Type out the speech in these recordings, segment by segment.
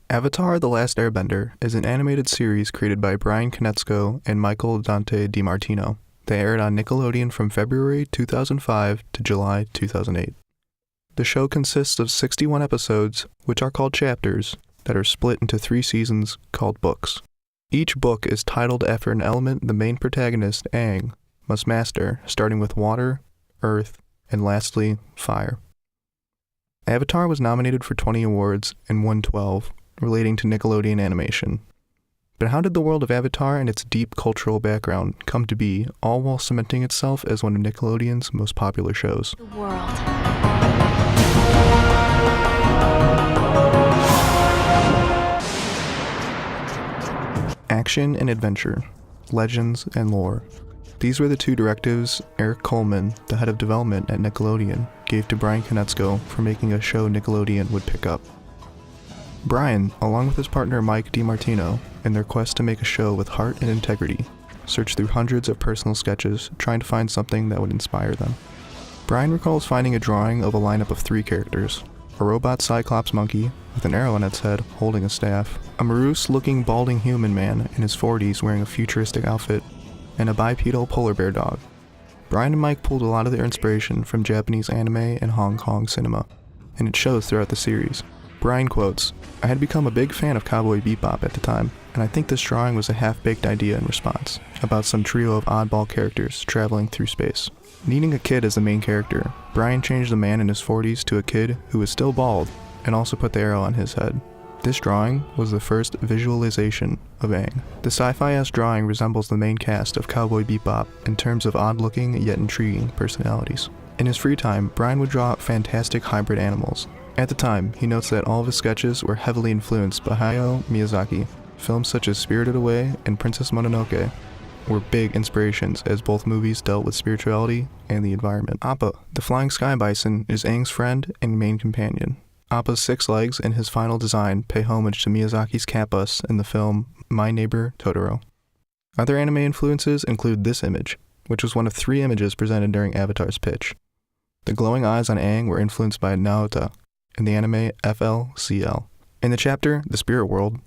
Avatar: The Last Airbender is an animated series created by Brian Konietzko and Michael Dante DiMartino. They aired on Nickelodeon from February 2005 to July 2008. The show consists of 61 episodes, which are called chapters, that are split into 3 seasons called books. Each book is titled after an element the main protagonist, Aang, must master, starting with water, earth, and lastly, fire. Avatar was nominated for 20 awards and won 12, relating to Nickelodeon animation. But how did the world of Avatar and its deep cultural background come to be, all while cementing itself as one of Nickelodeon's most popular shows? The world. Action and adventure, legends and lore. These were the 2 directives Eric Coleman, the head of development at Nickelodeon, gave to Brian Konietzko for making a show Nickelodeon would pick up. Brian, along with his partner Mike DiMartino, in their quest to make a show with heart and integrity, searched through hundreds of personal sketches trying to find something that would inspire them. Brian recalls finding a drawing of a lineup of 3 characters: a robot cyclops monkey with an arrow on its head holding a staff, a Maroose-looking balding human man in his 40s wearing a futuristic outfit, and a bipedal polar bear dog. Brian and Mike pulled a lot of their inspiration from Japanese anime and Hong Kong cinema, and it shows throughout the series. Brian quotes, "I had become a big fan of Cowboy Bebop at the time, and I think this drawing was a half-baked idea in response, about some trio of oddball characters traveling through space. Needing a kid as the main character, Brian changed the man in his 40s to a kid who was still bald, and also put the arrow on his head. This drawing was the first visualization of Aang. The sci-fi-esque drawing resembles the main cast of Cowboy Bebop in terms of odd-looking yet intriguing personalities. In his free time, Brian would draw fantastic hybrid animals. At the time, he notes that all of his sketches were heavily influenced by Hayao Miyazaki. Films such as Spirited Away and Princess Mononoke were big inspirations, as both movies dealt with spirituality and the environment. Appa, the flying sky bison, is Aang's friend and main companion. Appa's 6 legs in his final design pay homage to Miyazaki's cat bus in the film My Neighbor Totoro. Other anime influences include this image, which was one of 3 images presented during Avatar's pitch. The glowing eyes on Aang were influenced by Naota in the anime FLCL. In the chapter, The Spirit World,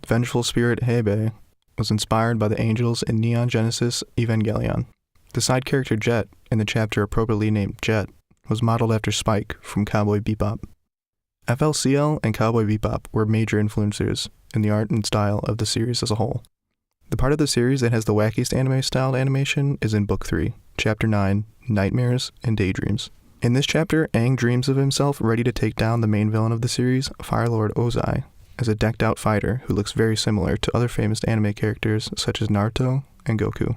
the vengeful spirit Heibe was inspired by the angels in Neon Genesis Evangelion. The side character Jet, in the chapter appropriately named Jet, was modeled after Spike from Cowboy Bebop. FLCL and Cowboy Bebop were major influencers in the art and style of the series as a whole. The part of the series that has the wackiest anime-styled animation is in Book 3, Chapter 9, Nightmares and Daydreams. In this chapter, Aang dreams of himself ready to take down the main villain of the series, Fire Lord Ozai, as a decked-out fighter who looks very similar to other famous anime characters such as Naruto and Goku.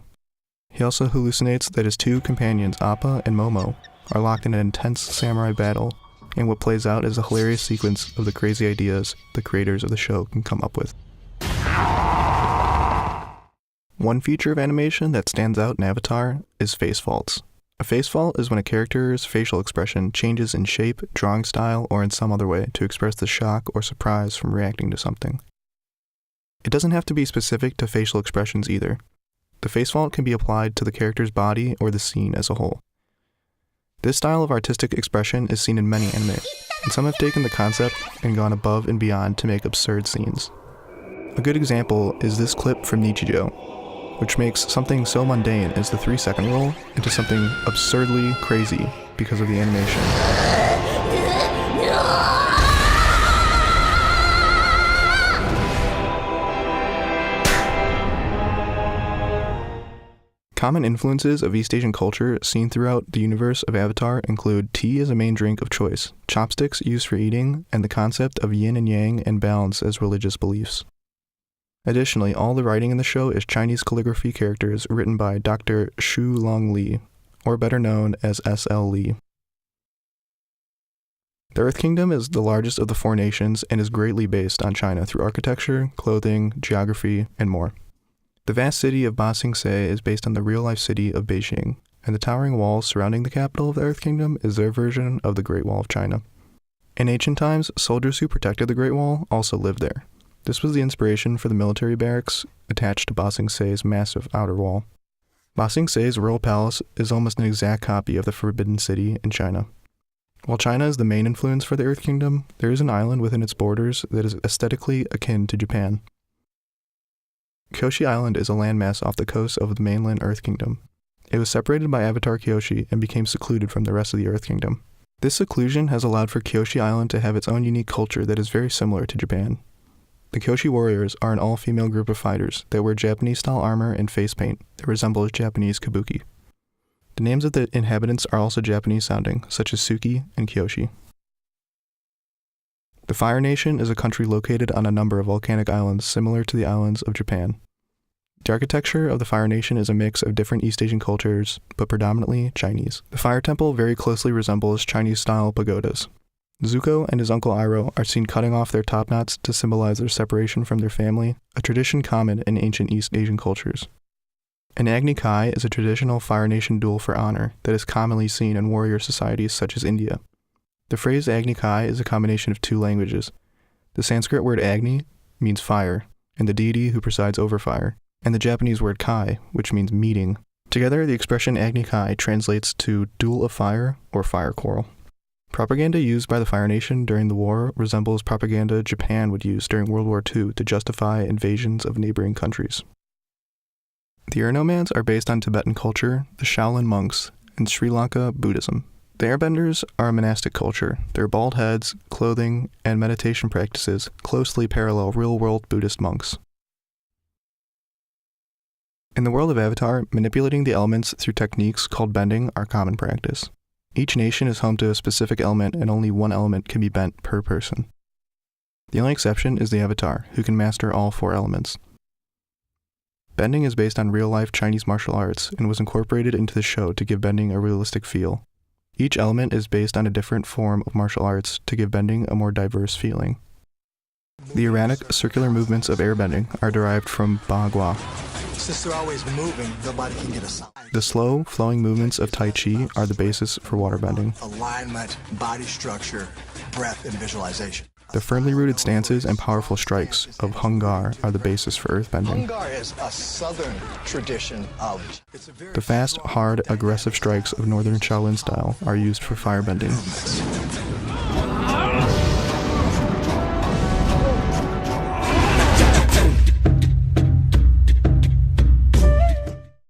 He also hallucinates that his 2 companions, Appa and Momo, are locked in an intense samurai battle, and what plays out is a hilarious sequence of the crazy ideas the creators of the show can come up with. One feature of animation that stands out in Avatar is face faults. A face fault is when a character's facial expression changes in shape, drawing style, or in some other way to express the shock or surprise from reacting to something. It doesn't have to be specific to facial expressions either. The face fault can be applied to the character's body or the scene as a whole. This style of artistic expression is seen in many anime, and some have taken the concept and gone above and beyond to make absurd scenes. A good example is this clip from Nichijou, which makes something so mundane as the 3-second roll into something absurdly crazy because of the animation. Common influences of East Asian culture seen throughout the universe of Avatar include tea as a main drink of choice, chopsticks used for eating, and the concept of yin and yang and balance as religious beliefs. Additionally, all the writing in the show is Chinese calligraphy characters written by Dr. Xu Long Li, or better known as S.L. Li. The Earth Kingdom is the largest of the 4 nations and is greatly based on China through architecture, clothing, geography, and more. The vast city of Ba Sing Se is based on the real-life city of Beijing, and the towering walls surrounding the capital of the Earth Kingdom is their version of the Great Wall of China. In ancient times, soldiers who protected the Great Wall also lived there. This was the inspiration for the military barracks attached to Ba Sing Se's massive outer wall. Ba Sing Se's royal palace is almost an exact copy of the Forbidden City in China. While China is the main influence for the Earth Kingdom, there is an island within its borders that is aesthetically akin to Japan. Kyoshi Island is a landmass off the coast of the mainland Earth Kingdom. It was separated by Avatar Kyoshi and became secluded from the rest of the Earth Kingdom. This seclusion has allowed for Kyoshi Island to have its own unique culture that is very similar to Japan. The Kyoshi warriors are an all-female group of fighters that wear Japanese-style armor and face paint that resembles Japanese kabuki. The names of the inhabitants are also Japanese-sounding, such as Suki and Kyoshi. The Fire Nation is a country located on a number of volcanic islands similar to the islands of Japan. The architecture of the Fire Nation is a mix of different East Asian cultures, but predominantly Chinese. The Fire Temple very closely resembles Chinese-style pagodas. Zuko and his uncle Iroh are seen cutting off their top knots to symbolize their separation from their family, a tradition common in ancient East Asian cultures. An Agni Kai is a traditional Fire Nation duel for honor that is commonly seen in warrior societies such as India. The phrase Agni Kai is a combination of two languages. The Sanskrit word Agni means fire, and the deity who presides over fire, and the Japanese word Kai, which means meeting. Together, the expression Agni Kai translates to duel of fire or fire quarrel. Propaganda used by the Fire Nation during the war resembles propaganda Japan would use during World War II to justify invasions of neighboring countries. The Air-Nomads are based on Tibetan culture, the Shaolin monks, and Sri Lanka Buddhism. The Airbenders are a monastic culture. Their bald heads, clothing, and meditation practices closely parallel real-world Buddhist monks. In the world of Avatar, manipulating the elements through techniques called bending are common practice. Each nation is home to a specific element and only one element can be bent per person. The only exception is the Avatar, who can master all 4 elements. Bending is based on real-life Chinese martial arts and was incorporated into the show to give bending a realistic feel. Each element is based on a different form of martial arts to give bending a more diverse feeling. The erratic, circular movements of airbending are derived from Bagua. Since they're always moving, nobody can get a sign. The slow, flowing movements of Tai Chi are the basis for waterbending. Alignment, body structure, breath, and visualization. The firmly rooted stances and powerful strikes of Hungar are the basis for earthbending. Hungar is a southern tradition of... The fast, hard, aggressive strikes of northern Shaolin style are used for firebending.